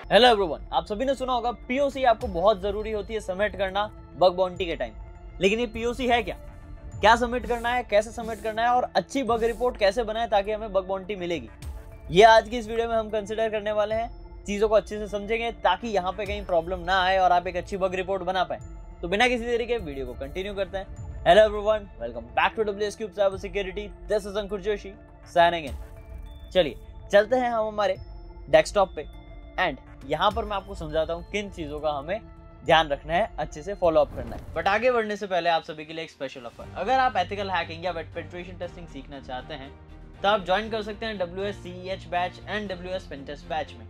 Hello everyone, आप सभी ने सुना होगा पीओसी आपको बहुत जरूरी होती है सबमिट करना बग बाउंटी के टाइम। लेकिन ये पीओसी है क्या? क्या सबमिट करना है, कैसे सबमिट करना है और अच्छी बग रिपोर्ट कैसे बनाए ताकि हमें बग बाउंटी मिलेगी, ये आज की इस वीडियो में हम कंसिडर करने वाले हैं। चीजों को अच्छे से समझेंगे ताकि यहाँ पे कहीं प्रॉब्लम ना आए और आप एक अच्छी बग रिपोर्ट बना पाए। तो बिना किसी देरी के वीडियो को कंटिन्यू करते हैं। Hello everyone, welcome back to WS Cube cyber security. This is Ankur Joshi signing in. चलिए चलते हैं हम हमारे डेस्कटॉप पे एंड यहाँ पर मैं आपको समझाता हूँ किन चीजों का हमें ध्यान रखना है, अच्छे से फॉलो अप करना है। बट आगे बढ़ने से पहले आप सभी के लिए एक स्पेशल ऑफर। अगर आप एथिकल हैकिंग या वेब पेनिट्रेशन टेस्टिंग सीखना चाहते हैं तो आप ज्वाइन कर सकते हैं WS CEH batch and WS pentest batch में।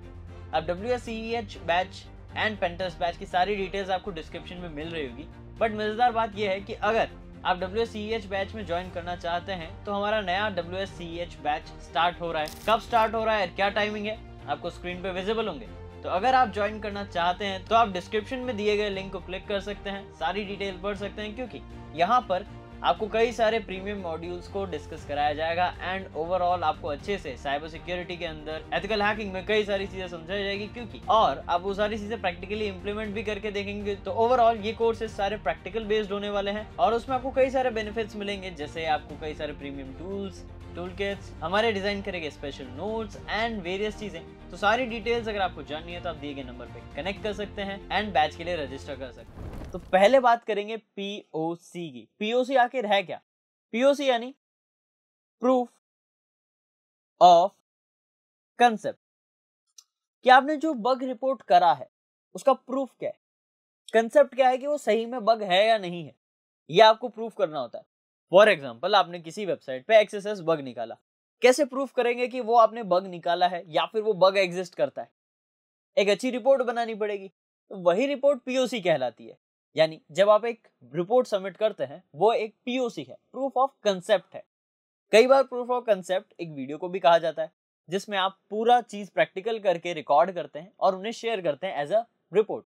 अब WS CEH batch and pentest batch की सारी डिटेल्स आपको डिस्क्रिप्शन में मिल रही होगी। बट मजेदार बात यह है कि अगर आप WS CEH बैच में ज्वाइन करना चाहते हैं तो हमारा नया WS CEH बैच स्टार्ट हो रहा है। कब स्टार्ट हो रहा है, क्या टाइमिंग है, आपको स्क्रीन पे विजिबल होंगे। तो अगर आप ज्वाइन करना चाहते हैं तो आप डिस्क्रिप्शन में दिए गए लिंक को क्लिक कर सकते हैं, सारी डिटेल पढ़ सकते हैं, क्योंकि यहाँ पर आपको कई सारे प्रीमियम मॉड्यूल्स को डिस्कस कराया जाएगा एंड ओवरऑल आपको अच्छे से साइबर सिक्योरिटी के अंदर एथिकल हैकिंग में कई सारी चीजें समझाई जाएगी, क्योंकि और आप वो सारी चीजें प्रैक्टिकली इंप्लीमेंट भी करके देखेंगे। तो ओवरऑल ये कोर्सेज सारे प्रैक्टिकल बेस्ड होने वाले हैं और उसमें आपको कई सारे बेनिफिट्स मिलेंगे, जैसे आपको कई सारे प्रीमियम टूल्स, टूल किट्स, हमारे डिजाइन करेंगे स्पेशल नोट्स एंड वेरियस चीजें। तो सारी डिटेल्स अगर आपको जाननी है तो आप दिए गए नंबर पे कनेक्ट कर सकते हैं एंड बैच के लिए रजिस्टर कर सकते हैं। तो पहले बात करेंगे पीओसी की। पीओसी आखिर है क्या? पीओसी यानी प्रूफ ऑफ कंसेप्ट, कि आपने जो बग रिपोर्ट करा है उसका प्रूफ क्या है, कंसेप्ट क्या है कि वो सही में बग है या नहीं है, ये आपको प्रूफ करना होता है। फॉर एग्जाम्पल, आपने किसी वेबसाइट पे XSS बग निकाला, कैसे प्रूफ करेंगे कि वो आपने बग निकाला है या फिर वो बग एग्जिस्ट करता है? एक अच्छी रिपोर्ट बनानी पड़ेगी। तो वही रिपोर्ट पीओसी कहलाती है। यानी जब आप एक रिपोर्ट सबमिट करते हैं वो एक पीओसी है, प्रूफ ऑफ कंसेप्ट है। कई बार प्रूफ ऑफ कंसेप्ट एक वीडियो को भी कहा जाता है, जिसमें आप पूरा चीज प्रैक्टिकल करके रिकॉर्ड करते हैं और उन्हें शेयर करते हैं एज अ रिपोर्ट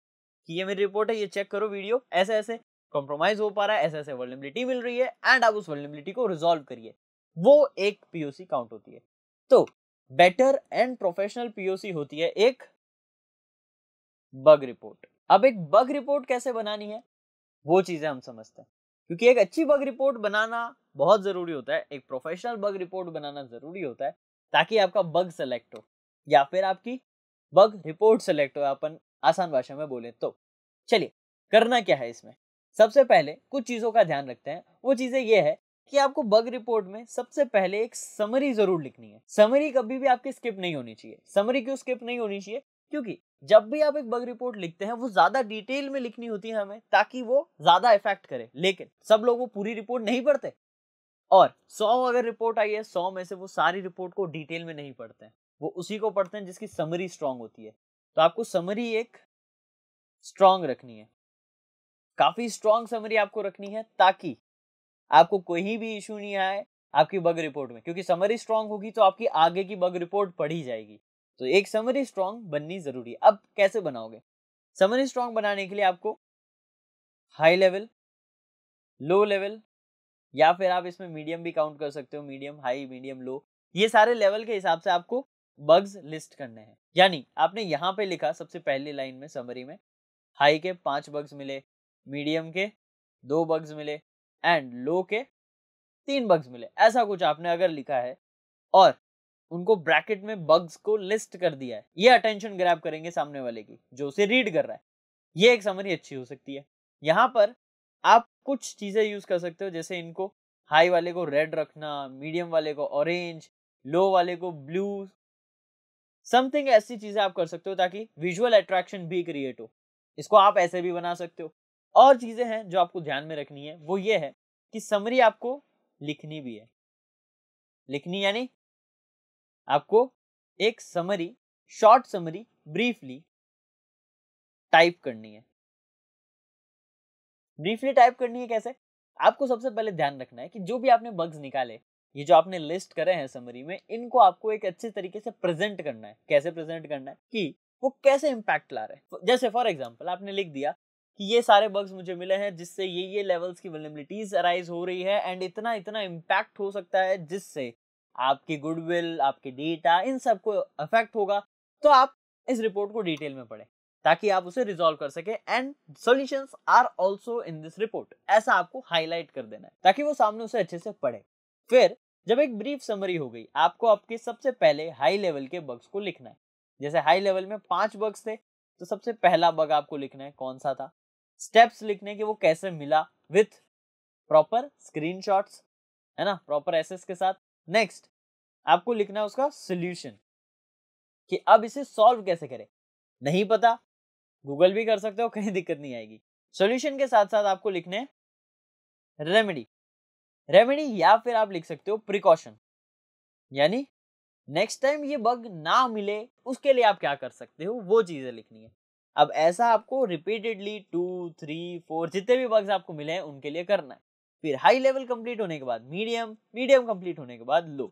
कि ये मेरी रिपोर्ट है, ये चेक करो वीडियो, ऐसे ऐसे कॉम्प्रोमाइज हो पा रहा है, ऐसे ऐसे वल्नरेबिलिटी मिल रही है एंड आप उस वल्नरेबिलिटी को रिजॉल्व करिए। वो एक पीओसी काउंट होती है। तो बेटर एंड प्रोफेशनल पीओसी होती है एक बग रिपोर्ट। अब एक बग रिपोर्ट कैसे बनानी है वो चीजें हम समझते हैं, क्योंकि एक अच्छी बग रिपोर्ट बनाना बहुत जरूरी होता है, एक प्रोफेशनल बग रिपोर्ट बनाना जरूरी होता है, ताकि आपका बग सेलेक्ट हो या फिर आपकी बग रिपोर्ट सेलेक्ट हो, अपन आसान भाषा में बोले तो। चलिए करना क्या है इसमें। सबसे पहले कुछ चीजों का ध्यान रखते हैं। वो चीजें ये है कि आपको बग रिपोर्ट में सबसे पहले एक समरी जरूर लिखनी है। समरी कभी भी आपकी स्किप नहीं होनी चाहिए। समरी क्यों स्किप नहीं होनी चाहिए? क्योंकि जब भी आप एक बग रिपोर्ट लिखते हैं वो ज्यादा डिटेल में लिखनी होती है हमें, ताकि वो ज्यादा इफेक्ट करे। लेकिन सब लोग वो पूरी रिपोर्ट नहीं पढ़ते और 100 अगर रिपोर्ट आई है 100 में से वो सारी रिपोर्ट को डिटेल में नहीं पढ़ते हैं, वो उसी को पढ़ते हैं जिसकी समरी स्ट्रांग होती है। तो आपको समरी एक स्ट्रांग रखनी है, काफी स्ट्रांग समरी आपको रखनी है, ताकि आपको कोई भी इशू नहीं आए आपकी बग रिपोर्ट में, क्योंकि समरी स्ट्रांग होगी तो आपकी आगे की बग रिपोर्ट पढ़ी जाएगी। तो एक समरी स्ट्रांग बननी जरूरी है। अब कैसे बनाओगे? समरी स्ट्रांग बनाने के लिए आपको हाई लेवल, लो लेवल, या फिर आप इसमें मीडियम भी काउंट कर सकते हो, मीडियम हाई, मीडियम लो, ये सारे लेवल के हिसाब से आपको बग्स लिस्ट करने हैं। यानी आपने यहाँ पे लिखा सबसे पहली लाइन में समरी में, हाई के 5 बग्स मिले, मीडियम के 2 बग्स मिले एंड लो के 3 बग्स मिले, ऐसा कुछ आपने अगर लिखा है और उनको ब्रैकेट में बग्स को लिस्ट कर दिया है, ये अटेंशन ग्रैब करेंगे सामने वाले की जो उसे रीड कर रहा है। ये एक समरी अच्छी हो सकती है। यहाँ पर आप कुछ चीजें यूज कर सकते हो, जैसे इनको हाई वाले को रेड रखना, मीडियम वाले को ऑरेंज, लो वाले को ब्लू, समथिंग ऐसी चीजें आप कर सकते हो ताकि विजुअल अट्रैक्शन भी क्रिएट हो। इसको आप ऐसे भी बना सकते हो। और चीजें हैं जो आपको ध्यान में रखनी है, वो ये है कि समरी आपको लिखनी भी है। लिखनी यानी आपको एक summary, short summary, briefly type करनी है। ब्रीफली टाइप करनी है कैसे? आपको सबसे पहले ध्यान रखना है कि जो भी आपने बग्स निकाले, ये जो आपने लिस्ट करे हैं समरी में, इनको आपको एक अच्छे तरीके से प्रेजेंट करना है। कैसे प्रेजेंट करना है कि वो कैसे इंपैक्ट ला रहे हैं। जैसे फॉर एग्जांपल आपने लिख दिया कि ये सारे बग्स मुझे मिले हैं जिससे ये लेवल्स की वल्नरेबिलिटीज अराइज हो रही है एंड इतना इतना इंपैक्ट हो सकता है जिससे आपकी गुडविल, आपके डेटा, इन सबको अफेक्ट होगा। तो आप इस रिपोर्ट को डिटेल में पढ़ें ताकि आप उसे रिजॉल्व कर सके and solutions are also in this report, ऐसा आपको हाईलाइट कर देना है ताकि वो सामने उसे अच्छे से पढ़े। फिर जब एक ब्रीफ समरी हो गई, आपको आपके सबसे पहले हाई लेवल के बग्स को लिखना है। जैसे हाई लेवल में 5 बग्स थे, तो सबसे पहला बग आपको लिखना है कौन सा था, स्टेप्स लिखने कि वो कैसे मिला विथ प्रॉपर स्क्रीनशॉट्स, है ना, प्रॉपर एसेस के साथ। नेक्स्ट आपको लिखना है उसका सोल्यूशन कि अब इसे सॉल्व कैसे करें। नहीं पता, गूगल भी कर सकते हो, कहीं दिक्कत नहीं आएगी। सॉल्यूशन के साथ साथ आपको लिखने हैं रेमेडी या फिर आप लिख सकते हो प्रिकॉशन, यानी नेक्स्ट टाइम ये बग ना मिले उसके लिए आप क्या कर सकते हो, वो चीजें लिखनी है। अब ऐसा आपको रिपीटेडली 2, 3, 4 जितने भी बग्स आपको मिले हैं उनके लिए करना है। फिर हाई लेवल कंप्लीट होने के बाद मीडियम कंप्लीट होने के बाद लो।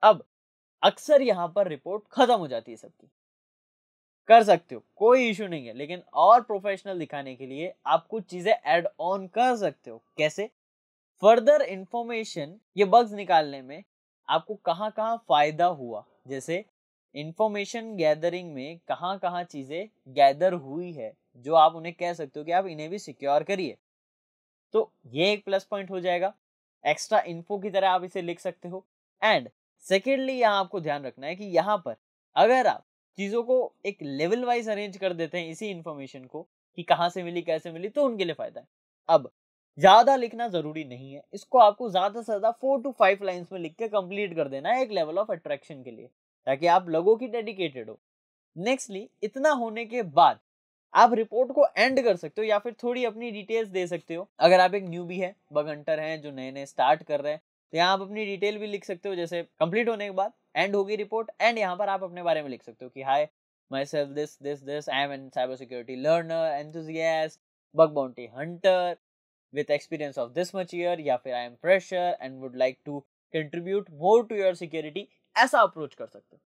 अब अक्सर यहाँ पर रिपोर्ट खत्म हो जाती है सबकी, कर सकते हो, कोई इशू नहीं है, लेकिन और प्रोफेशनल दिखाने के लिए आप कुछ चीजें ऐड ऑन कर सकते हो। कैसे? फर्दर इंफॉर्मेशन, ये बग्स निकालने में आपको कहाँ कहाँ फायदा हुआ, जैसे इंफॉर्मेशन गैदरिंग में कहाँ कहाँ चीजें गैदर हुई है जो आप उन्हें कह सकते हो कि आप इन्हें भी सिक्योर करिए, तो ये एक प्लस पॉइंट हो जाएगा। एक्स्ट्रा इन्फो की तरह आप इसे लिख सकते हो। एंड सेकेंडली यहाँ आपको ध्यान रखना है कि यहाँ पर अगर आप चीजों को एक लेवल वाइज अरेंज कर देते हैं इसी इंफॉर्मेशन को कि कहाँ से मिली कैसे मिली, तो उनके लिए फायदा है। अब ज्यादा लिखना जरूरी नहीं है, इसको आपको ज्यादा से ज्यादा 4 to 5 लाइंस में लिख के कंप्लीट कर देना है एक लेवल ऑफ अट्रैक्शन के लिए, ताकि आप लोगों की डेडिकेटेड हो। नेक्स्टली इतना होने के बाद आप रिपोर्ट को एंड कर सकते हो या फिर थोड़ी अपनी डिटेल्स दे सकते हो। अगर आप एक न्यूबी है, बग हंटर है, जो नए नए स्टार्ट कर रहे हैं, तो यहाँ आप अपनी डिटेल भी लिख सकते हो। जैसे कंप्लीट होने के बाद एंड होगी रिपोर्ट, एंड यहाँ पर आप अपने बारे में लिख सकते हो कि hi myself this I am an cyber security learner enthusiast bug bounty hunter with experience of this much year, या फिर I am fresher and would like to contribute more to your security, ऐसा approach कर सकते हो।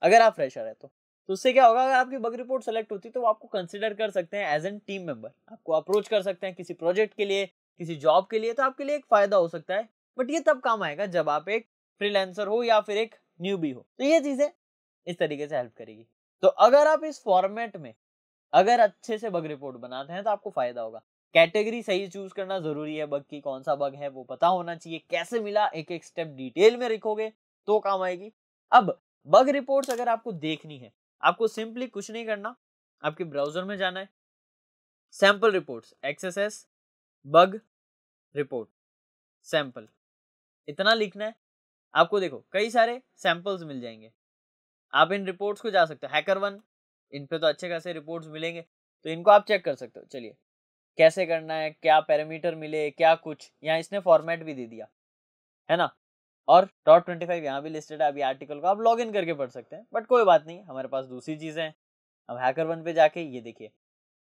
अगर आप fresher है तो उससे क्या होगा, अगर आपकी बग रिपोर्ट सेलेक्ट होती तो वो आपको कंसिडर कर सकते हैं एज एन टीम मेंबर, आपको अप्रोच कर सकते हैं किसी प्रोजेक्ट के लिए, किसी जॉब के लिए, तो आपके लिए एक फायदा हो सकता है। बट ये तब काम आएगा जब आप एक फ्रीलांसर हो या फिर एक न्यूबी हो, तो ये चीजें इस तरीके से हेल्प करेगी। तो अगर आप इस फॉर्मेट में अगर अच्छे से बग रिपोर्ट बनाते हैं तो आपको फायदा होगा। कैटेगरी सही चूज करना जरूरी है, बग की कौन सा बग है वो पता होना चाहिए, कैसे मिला एक एक स्टेप डिटेल में लिखोगे तो काम आएगी। अब बग रिपोर्ट्स अगर आपको देखनी है, आपको सिंपली कुछ नहीं करना, आपके ब्राउजर में जाना है, sample reports XSS bug report sample, इतना लिखना है। आपको देखो कई सारे सैंपल्स मिल जाएंगे, आप इन रिपोर्ट्स को जा सकते हो। HackerOne, इन पे तो अच्छे खासे रिपोर्ट्स मिलेंगे, तो इनको आप चेक कर सकते हो। चलिए कैसे करना है, क्या पैरामीटर मिले, क्या कुछ, यहाँ इसने फॉर्मेट भी दे दिया है ना, और .25 यहाँ भी लिस्टेड है। अभी आर्टिकल को आप लॉग इन करके पढ़ सकते हैं, बट कोई बात नहीं, हमारे पास दूसरी चीजें हैं। अब HackerOne पे जाके ये देखिए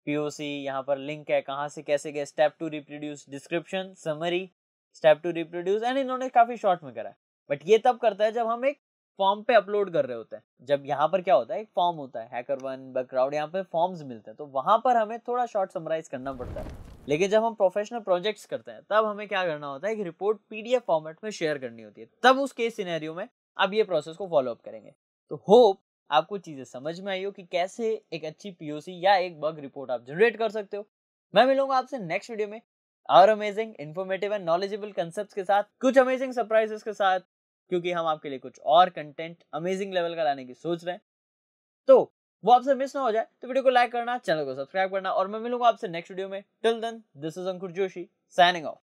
POC, यहाँ पर लिंक है, कहाँ से कैसे गए, step to reproduce, description, summary, step to reproduce, and इन्होंने काफी शॉर्ट में करा है। बट ये तब करता है जब हम एक फॉर्म पे अपलोड कर रहे होते हैं। जब यहाँ पर क्या होता है, एक फॉर्म होता है, HackerOne, बगक्राउड, यहाँ पे फॉर्म्स मिलते हैं, तो वहां पर हमें थोड़ा शॉर्ट समराइज करना पड़ता है। लेकिन जब हम प्रोफेशनल प्रोजेक्ट्स करते हैं तब हमें क्या करना होता है, एक रिपोर्ट PDF फॉर्मेट में शेयर करनी होती है। तब उस केस सिनेरियो में आप ये प्रोसेस को फॉलो अप करेंगे। तो होप आपको चीजें समझ में आई हो कि कैसे एक अच्छी POC या एक बग रिपोर्ट आप जनरेट कर सकते हो। मैं मिलूंगा आपसे नेक्स्ट वीडियो में और amazing, informative and knowledgeable concepts के साथ, कुछ अमेजिंग सरप्राइजेस के साथ, क्योंकि हम आपके लिए कुछ और कंटेंट अमेजिंग लेवल का लाने की सोच रहे हैं। तो वो आपसे मिस ना हो जाए तो वीडियो को लाइक करना, चैनल को सब्सक्राइब करना, और मैं मिलूंगा आपसे नेक्स्ट वीडियो में। Till then, this is Ankur Joshi signing of.